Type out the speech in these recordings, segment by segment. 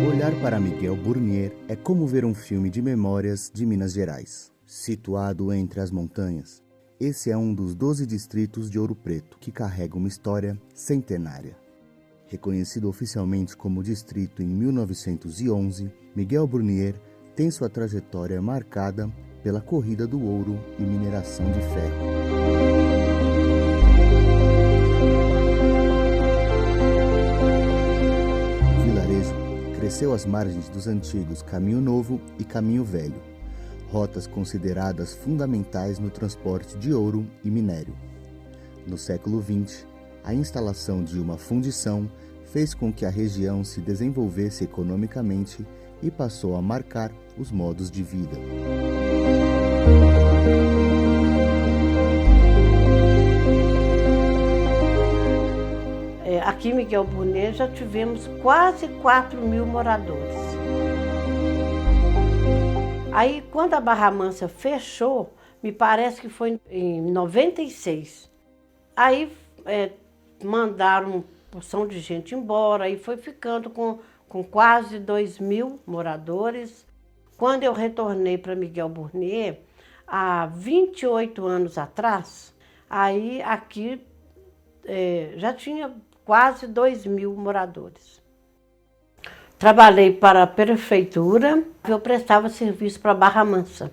Olhar para Miguel Burnier é como ver um filme de memórias de Minas Gerais. Situado entre as montanhas, esse é um dos 12 distritos de Ouro Preto que carrega uma história centenária. Reconhecido oficialmente como distrito em 1911, Miguel Burnier tem sua trajetória marcada pela corrida do ouro e mineração de ferro. Cresceu às margens dos antigos Caminho Novo e Caminho Velho, rotas consideradas fundamentais no transporte de ouro e minério. No século XX, a instalação de uma fundição fez com que a região se desenvolvesse economicamente e passou a marcar os modos de vida. Aqui em Miguel Burnier já tivemos quase 4.000 moradores. Aí, quando a Barra Mansa fechou, me parece que foi em 96. Aí mandaram uma porção de gente embora, aí foi ficando com quase 2.000 moradores. Quando eu retornei para Miguel Burnier, há 28 anos atrás, aí aqui já tinha quase 2.000 moradores. Trabalhei para a prefeitura, eu prestava serviço para a Barra Mansa.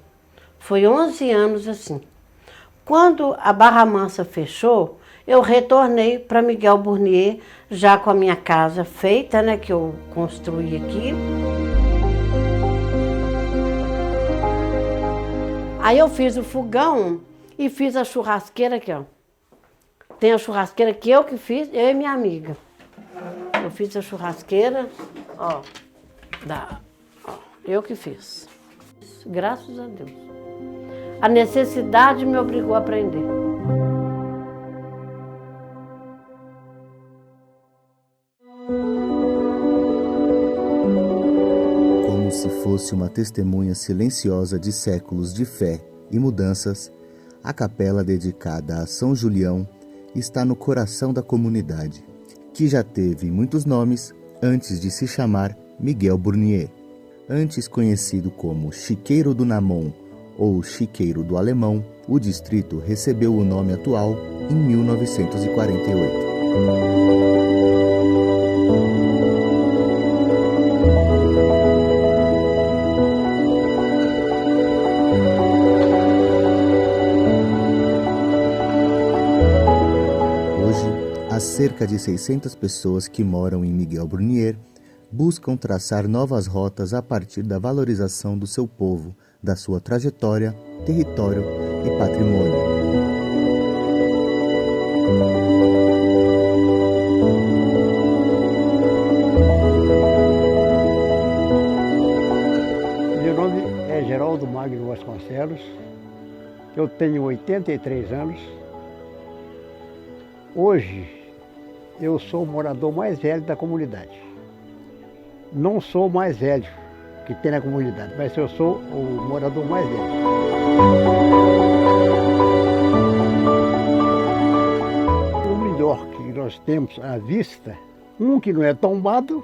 Foi 11 anos assim. Quando a Barra Mansa fechou, eu retornei para Miguel Burnier, já com a minha casa feita, né, que eu construí aqui. Aí eu fiz o fogão e fiz a churrasqueira aqui, ó. Tem a churrasqueira que eu que fiz, eu e minha amiga. Eu fiz a churrasqueira, ó, eu que fiz. Graças a Deus. A necessidade me obrigou a aprender. Como se fosse uma testemunha silenciosa de séculos de fé e mudanças, a capela dedicada a São Julião está no coração da comunidade, que já teve muitos nomes antes de se chamar Miguel Burnier. Antes conhecido como Chiqueiro do Namon ou Chiqueiro do Alemão, o distrito recebeu o nome atual em 1948. As cerca de 600 pessoas que moram em Miguel Burnier buscam traçar novas rotas a partir da valorização do seu povo, da sua trajetória, território e patrimônio. Meu nome é Geraldo Magno Vasconcelos, eu tenho 83 anos. Hoje, eu sou o morador mais velho da comunidade. Não sou o mais velho que tem na comunidade, mas eu sou o morador mais velho. O melhor que nós temos à vista, um que não é tombado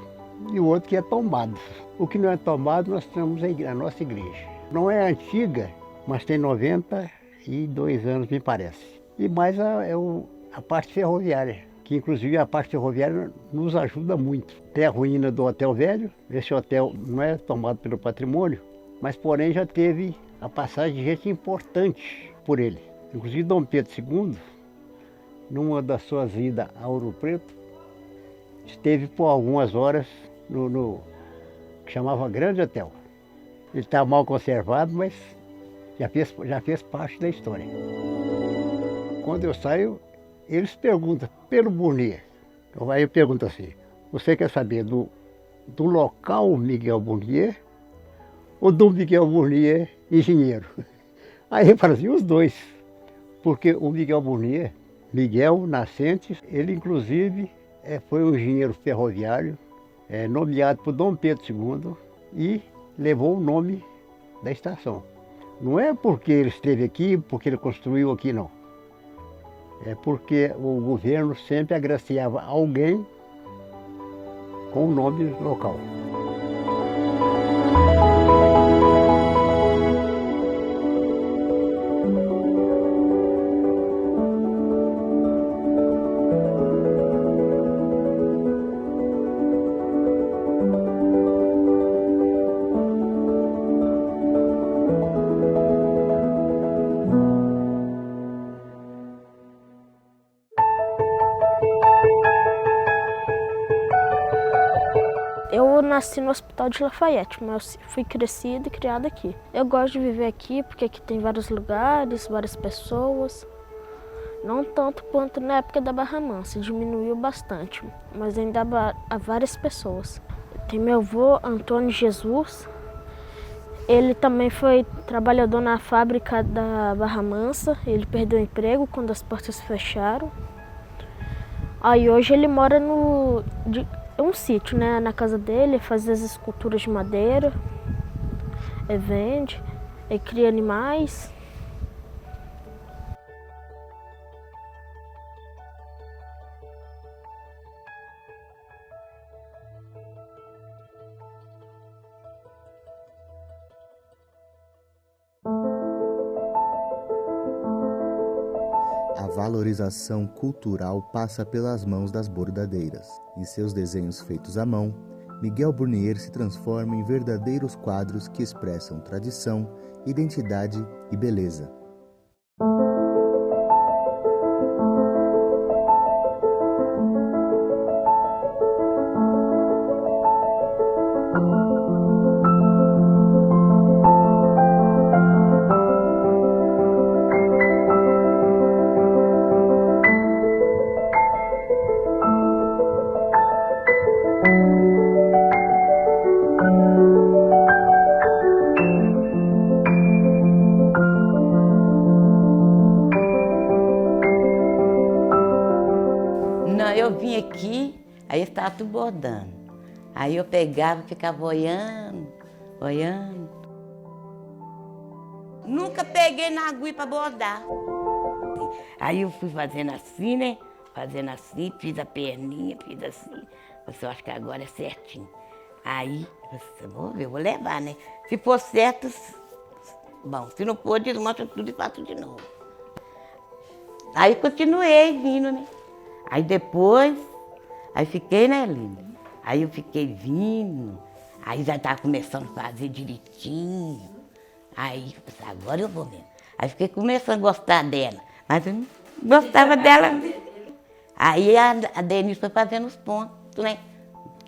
e o outro que é tombado. O que não é tombado, nós temos a nossa igreja. Não é antiga, mas tem 92 anos, me parece. E mais a parte ferroviária, que inclusive a parte ferroviária nos ajuda muito. Tem a ruína do Hotel Velho, esse hotel não é tomado pelo patrimônio, mas porém já teve a passagem de gente importante por ele. Inclusive Dom Pedro II, numa das suas idas a Ouro Preto, esteve por algumas horas no que chamava Grande Hotel. Ele está mal conservado, mas já fez parte da história. Quando eu saio, eles perguntam pelo Burnier. Aí eu pergunto assim, você quer saber do local Miguel Burnier ou do Miguel Burnier engenheiro? Aí eu falo assim, os dois. Porque o Miguel Burnier Miguel Nascentes. Ele, inclusive, foi um engenheiro ferroviário, nomeado por Dom Pedro II e levou o nome da estação. Não é porque ele esteve aqui, porque ele construiu aqui, não. É porque o governo sempre agraciava alguém com o nome local. Eu nasci no Hospital de Lafayette, mas fui crescida e criada aqui. Eu gosto de viver aqui porque aqui tem vários lugares, várias pessoas. Não tanto quanto na época da Barra Mansa, diminuiu bastante, mas ainda há várias pessoas. Tem meu avô, Antônio Jesus. Ele também foi trabalhador na fábrica da Barra Mansa. Ele perdeu o emprego quando as portas fecharam. Aí hoje ele mora um sítio, né? Na casa dele, faz as esculturas de madeira, vende, cria animais. A valorização cultural passa pelas mãos das bordadeiras. Em seus desenhos feitos à mão, Miguel Burnier se transforma em verdadeiros quadros que expressam tradição, identidade e beleza. Eu vim aqui, aí estava tudo bordando. Aí eu pegava e ficava olhando. Nunca peguei na agulha para bordar. Aí eu fui fazendo assim, né? Fazendo assim, fiz a perninha, fiz assim. Eu acho que agora é certinho. Aí, eu vou levar, né? Se for certo, bom. Se não for, desmancha tudo e faço de novo. Aí continuei vindo, né? Aí depois, fiquei, né, linda? Aí eu fiquei vindo, aí já estava começando a fazer direitinho. Aí, agora eu vou mesmo. Aí fiquei começando a gostar dela, mas eu não gostava dela. Aí a Denise foi fazendo os pontos, né?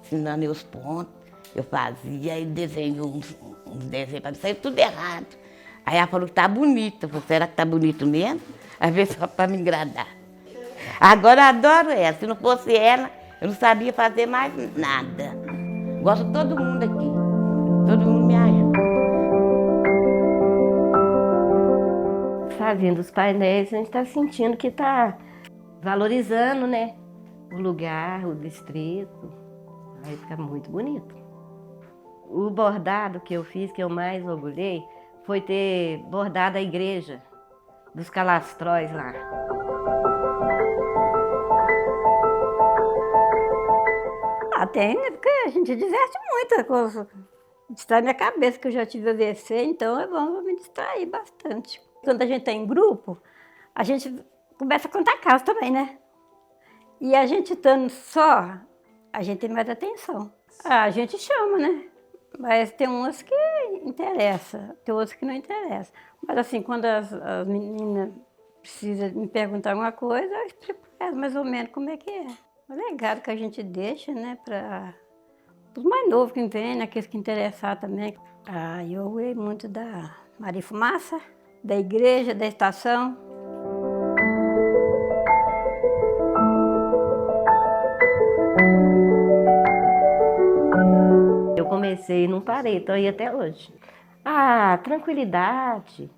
Ensinando eu os pontos. Eu fazia e desenhou uns desenhos para mim, saiu tudo errado. Aí ela falou que tá bonito. Eu falei, será que tá bonito mesmo? Às vezes só para me agradar. Agora eu adoro ela. Se não fosse ela, eu não sabia fazer mais nada. Gosto de todo mundo aqui. Todo mundo me ajuda. Fazendo os painéis, a gente está sentindo que está valorizando, né? O lugar, o distrito. Aí fica muito bonito. O bordado que eu fiz, que eu mais orgulhei, foi ter bordado a igreja dos Calastróis lá. Tem, né? Porque a gente diverte muito com isso. Distrai minha cabeça, que eu já tive AVC, então é bom me distrair bastante. Quando a gente está em grupo, a gente começa a contar casos também, né? E a gente estando só, a gente tem mais atenção. A gente chama, né? Mas tem umas que interessa, tem outras que não interessa. Mas assim, quando as meninas precisam me perguntar alguma coisa, eu explico para elas mais ou menos como é que é. O legado que a gente deixa, né, para os mais novos que vêm, aqueles que interessar também. Eu orgulhei muito da Maria Fumaça, da igreja, da estação. Eu comecei e não parei, estou aí até hoje. Tranquilidade,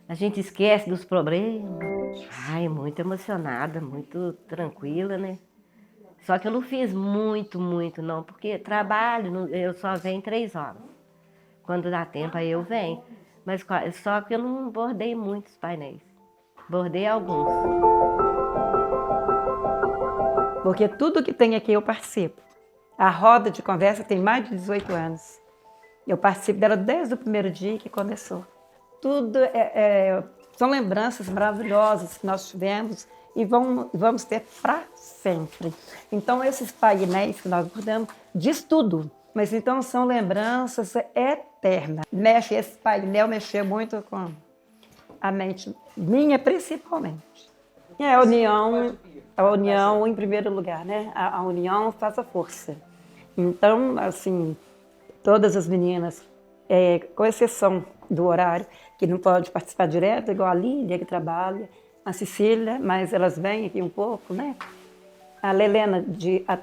a gente esquece dos problemas. Ai, muito emocionada, muito tranquila, né? Só que eu não fiz muito não, porque trabalho, eu só venho 3 horas. Quando dá tempo, aí eu venho. Mas só que eu não bordei muitos painéis. Bordei alguns. Porque tudo que tem aqui eu participo. A roda de conversa tem mais de 18 anos. Eu participo dela desde o primeiro dia que começou. Tudo são lembranças maravilhosas que nós tivemos e vamos ter para sempre. Então, esses painéis que nós bordamos diz tudo, mas então são lembranças eternas. Esse painel mexeu muito com a mente minha, principalmente. A união em primeiro lugar, né? A união faz a força. Então, assim, todas as meninas, com exceção do horário, que não pode participar direto, igual a Lília, que trabalha, a Cecília, mas elas vêm aqui um pouco, né? A Lelena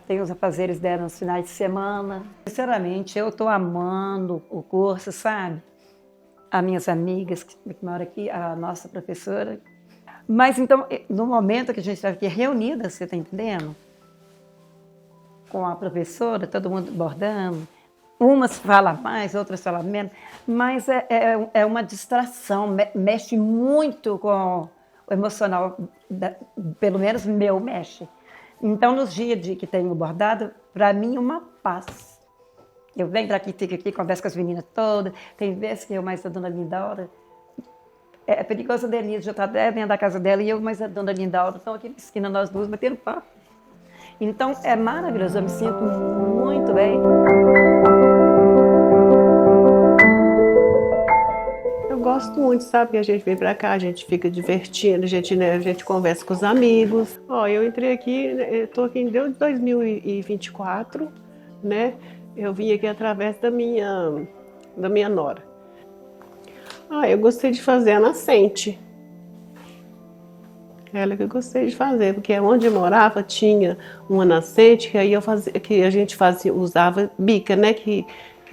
tem os afazeres dela nos finais de semana. Sinceramente, eu estou amando o curso, sabe? As minhas amigas que moram aqui, a nossa professora. Mas então, no momento que a gente está aqui reunida, você está entendendo? Com a professora, todo mundo bordando. Umas falam mais, outras falam menos, mas é uma distração, mexe muito com o emocional, pelo menos meu mexe. Então, nos dias que tenho bordado, para mim é uma paz. Eu venho para aqui, fico aqui, converso com as meninas todas, tem vezes que eu mais a dona Lindaura, é perigoso a Denise já está até dentro da casa dela e eu mais a dona Lindaura, estão aqui na esquina nós duas, batendo papo. Então, é maravilhoso, eu me sinto muito bem. Eu gosto muito, sabe, que a gente vem pra cá, a gente fica divertindo, a gente conversa com os amigos. Eu entrei aqui, eu tô aqui desde 2024, né? Eu vim aqui através da minha nora. Eu gostei de fazer a nascente. Ela que eu gostei de fazer, porque onde eu morava tinha uma nascente que aí que a gente usava bica, né? Que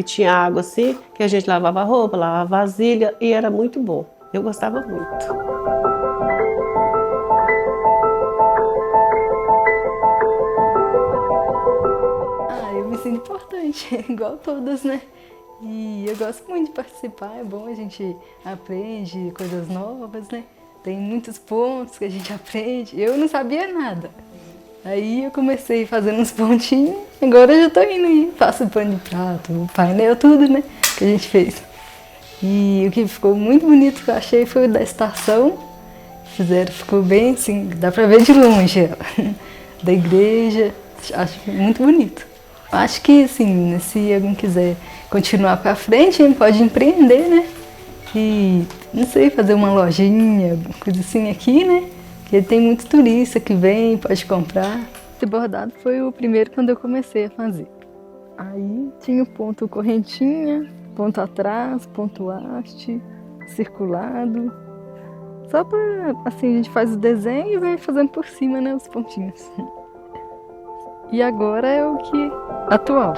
tinha água assim, que a gente lavava roupa, lavava vasilha e era muito bom. Eu gostava muito. Eu me sinto importante, igual todas, né? E eu gosto muito de participar, é bom, a gente aprende coisas novas, né? Tem muitos pontos que a gente aprende. Eu não sabia nada. Aí eu comecei fazendo uns pontinhos, agora eu já tô indo e faço pano de prato, painel, tudo, né, que a gente fez. E o que ficou muito bonito que eu achei foi o da estação. Ficou bem assim, dá pra ver de longe ela. Da igreja, acho muito bonito. Acho que, assim, se alguém quiser continuar pra frente, a gente pode empreender, né? E, não sei, fazer uma lojinha, coisa assim aqui, né? Porque tem muito turista que vem, pode comprar. Esse bordado foi o primeiro quando eu comecei a fazer. Aí tinha o ponto correntinha, ponto atrás, ponto haste, circulado. Só pra, assim, a gente faz o desenho e vai fazendo por cima, né, os pontinhos. E agora é o que atual.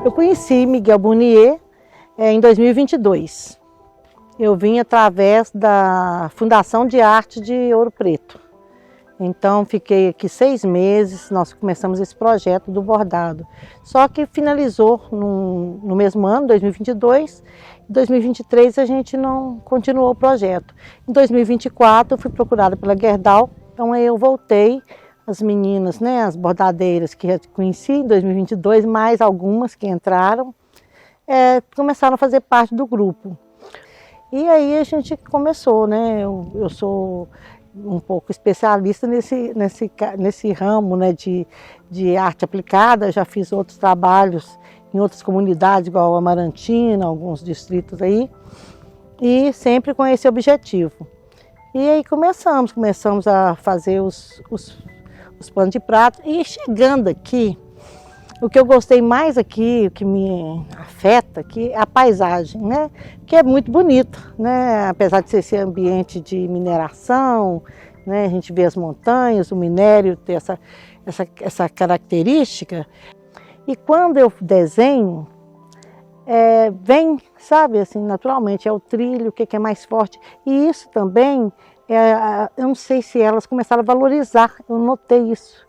Eu conheci Miguel Burnier em 2022. Eu vim através da Fundação de Arte de Ouro Preto. Então, fiquei aqui 6 meses, nós começamos esse projeto do bordado. Só que finalizou no mesmo ano, 2022. Em 2023, a gente não continuou o projeto. Em 2024, eu fui procurada pela Gerdau, então aí eu voltei. As meninas, né, as bordadeiras que eu conheci em 2022, mais algumas que entraram, começaram a fazer parte do grupo. E aí a gente começou, né, eu sou um pouco especialista nesse ramo, né, de arte aplicada, já fiz outros trabalhos em outras comunidades, igual Amarantina, alguns distritos aí, e sempre com esse objetivo. E aí começamos a fazer os panos de prato. E chegando aqui, O que eu gostei mais aqui, o que me afeta aqui, é a paisagem, né? Que é muito bonito, né? Apesar de ser esse ambiente de mineração, né? A gente vê as montanhas, o minério ter essa característica. E quando eu desenho, vem, sabe, assim, naturalmente, é o trilho, o que é mais forte. E isso também, eu não sei se elas começaram a valorizar, eu notei isso.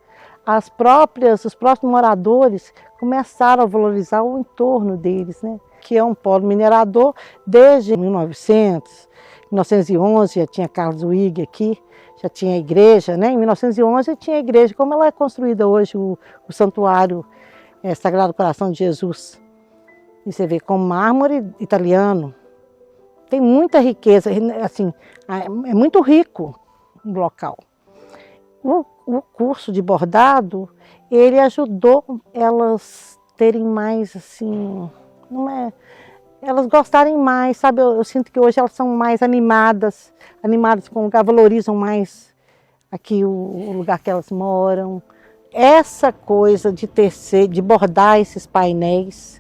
Os próprios moradores começaram a valorizar o entorno deles, né? Que é um polo minerador desde 1911, já tinha Carlos Uig aqui, já tinha igreja, né? Em 1911 já tinha igreja, como ela é construída hoje, o santuário Sagrado Coração de Jesus. E você vê com mármore italiano, tem muita riqueza, assim, é muito rico o local. O curso de bordado, ele ajudou elas terem mais, assim, elas gostarem mais, sabe? Eu sinto que hoje elas são mais animadas com o lugar, valorizam mais aqui o lugar que elas moram. Essa coisa de de bordar esses painéis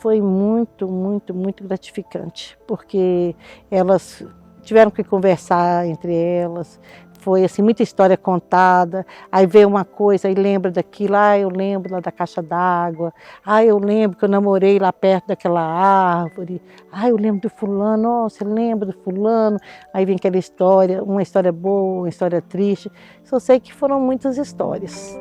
foi muito, muito, muito gratificante, porque elas tiveram que conversar entre elas. Foi assim, muita história contada, aí vê uma coisa e lembra daquilo, eu lembro lá da caixa d'água, eu lembro que eu namorei lá perto daquela árvore, eu lembro do fulano, você lembra do fulano? Aí vem aquela história, uma história boa, uma história triste, só sei que foram muitas histórias.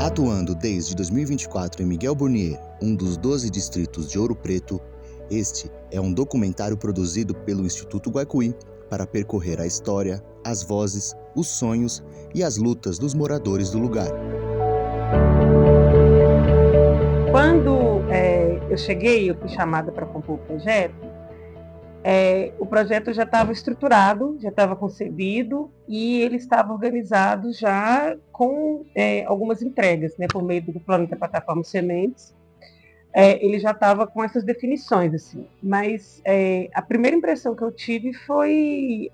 Atuando desde 2024 em Miguel Burnier, um dos 12 distritos de Ouro Preto, este é um documentário produzido pelo Instituto Guaicuí para percorrer a história, as vozes, os sonhos e as lutas dos moradores do lugar. Quando eu cheguei, eu fui chamada para compor o projeto já estava estruturado, já estava concebido e ele estava organizado já com algumas entregas, né, por meio do plano da plataforma Sementes. Ele já estava com essas definições, assim. Mas a primeira impressão que eu tive foi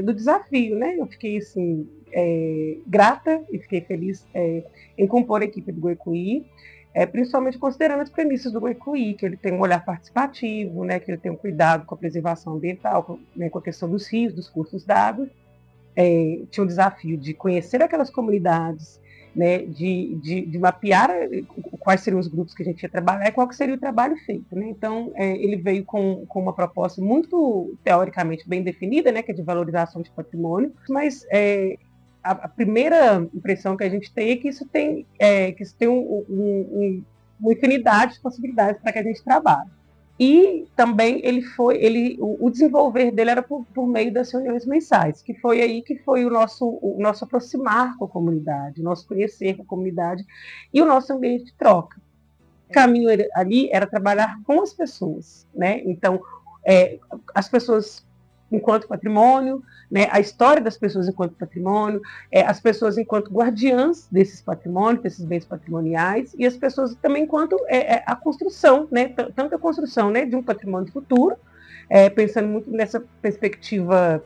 do desafio, né? Eu fiquei assim, grata e fiquei feliz em compor a equipe do Guaicuí. Principalmente considerando as premissas do Guaicuí, que ele tem um olhar participativo, né, que ele tem um cuidado com a preservação ambiental, né, com a questão dos rios, dos cursos d'água. Tinha o desafio de conhecer aquelas comunidades, né, de mapear quais seriam os grupos que a gente ia trabalhar e qual que seria o trabalho feito. Né? Então, ele veio com uma proposta muito teoricamente bem definida, né, que é de valorização de patrimônio, mas a primeira impressão que a gente tem é que isso tem uma infinidade de possibilidades para que a gente trabalhe. E também o desenvolver dele era por meio das reuniões mensais, que foi aí que foi o nosso aproximar com a comunidade, o nosso conhecer com a comunidade e o nosso ambiente de troca. O caminho ali era trabalhar com as pessoas, né? Então, as pessoas enquanto patrimônio, né, a história das pessoas enquanto patrimônio, as pessoas enquanto guardiãs desses patrimônios, desses bens patrimoniais, e as pessoas também enquanto a construção, né, tanto a construção, né, de um patrimônio futuro, pensando muito nessa perspectiva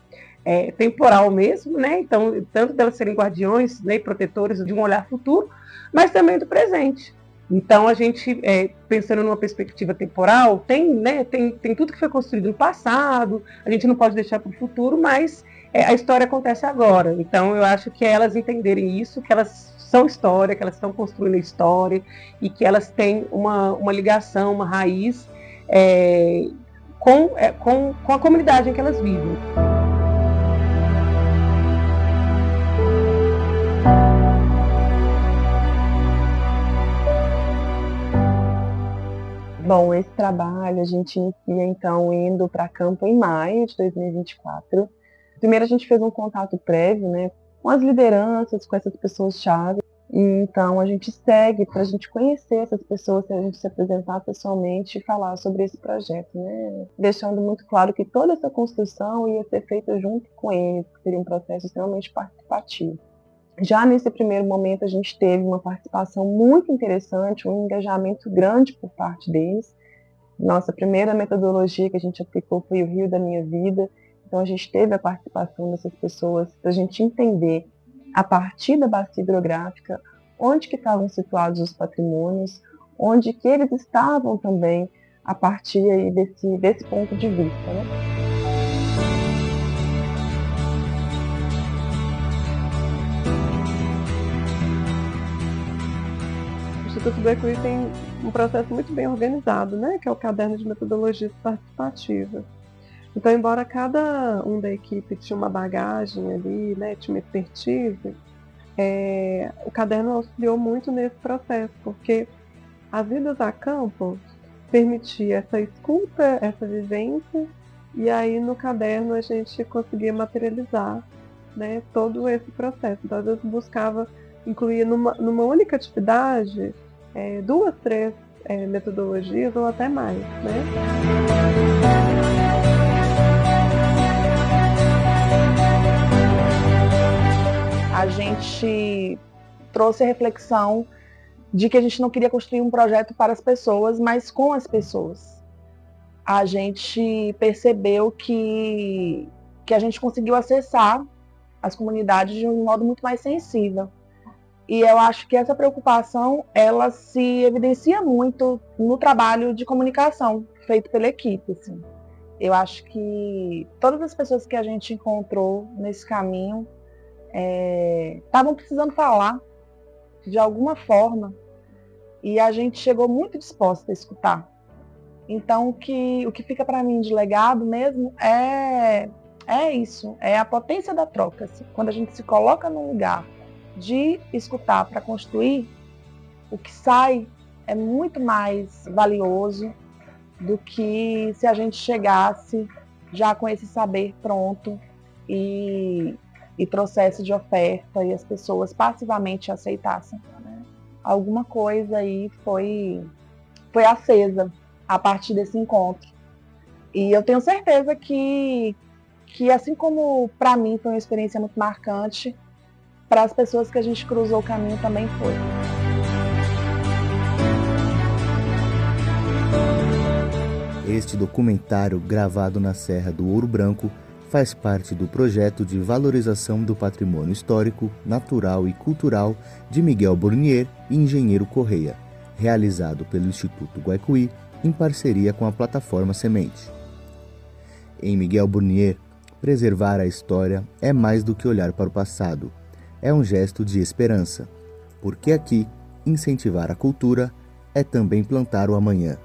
temporal mesmo, né, então, tanto delas serem guardiões, né, e protetores de um olhar futuro, mas também do presente. Então, a gente, pensando numa perspectiva temporal, tem tudo que foi construído no passado, a gente não pode deixar para o futuro, mas a história acontece agora. Então, eu acho que é elas entenderem isso, que elas são história, que elas estão construindo história e que elas têm uma ligação, uma raiz com a comunidade em que elas vivem. Bom, esse trabalho a gente inicia, então, indo para campo em maio de 2024. Primeiro a gente fez um contato prévio, né, com as lideranças, com essas pessoas-chave. Então a gente segue para a gente conhecer essas pessoas, para a gente se apresentar pessoalmente e falar sobre esse projeto, né, deixando muito claro que toda essa construção ia ser feita junto com eles, que seria um processo extremamente participativo. Já nesse primeiro momento, a gente teve uma participação muito interessante, um engajamento grande por parte deles. Nossa primeira metodologia que a gente aplicou foi o Rio da Minha Vida. Então, a gente teve a participação dessas pessoas para a gente entender, a partir da bacia hidrográfica, onde que estavam situados os patrimônios, onde que eles estavam também, a partir aí desse ponto de vista, né? O Instituto Guaicuí tem um processo muito bem organizado, né, que é o caderno de metodologias participativas. Então, embora cada um da equipe tinha uma bagagem ali, né, tinha uma expertise, o caderno auxiliou muito nesse processo, porque as idas a campo permitia essa escuta, essa vivência, e aí no caderno a gente conseguia materializar, né, todo esse processo. Então, às vezes buscava incluir numa única atividade 2, 3 metodologias ou até mais, né? A gente trouxe a reflexão de que a gente não queria construir um projeto para as pessoas, mas com as pessoas. A gente percebeu que a gente conseguiu acessar as comunidades de um modo muito mais sensível. E eu acho que essa preocupação, ela se evidencia muito no trabalho de comunicação feito pela equipe, assim. Eu acho que todas as pessoas que a gente encontrou nesse caminho estavam precisando falar de alguma forma e a gente chegou muito disposta a escutar. Então, o que fica para mim de legado mesmo é isso, é a potência da troca. Assim. Quando a gente se coloca num lugar de escutar para construir, o que sai é muito mais valioso do que se a gente chegasse já com esse saber pronto e trouxesse de oferta e as pessoas passivamente aceitassem. Né? Alguma coisa aí foi acesa a partir desse encontro. E eu tenho certeza que assim como para mim foi uma experiência muito marcante, para as pessoas que a gente cruzou o caminho também foi. Este documentário, gravado na Serra do Ouro Branco, faz parte do projeto de valorização do patrimônio histórico, natural e cultural de Miguel Burnier e Engenheiro Correia, realizado pelo Instituto Guaicuí em parceria com a plataforma Semente. Em Miguel Burnier, preservar a história é mais do que olhar para o passado. É um gesto de esperança, porque aqui, incentivar a cultura é também plantar o amanhã.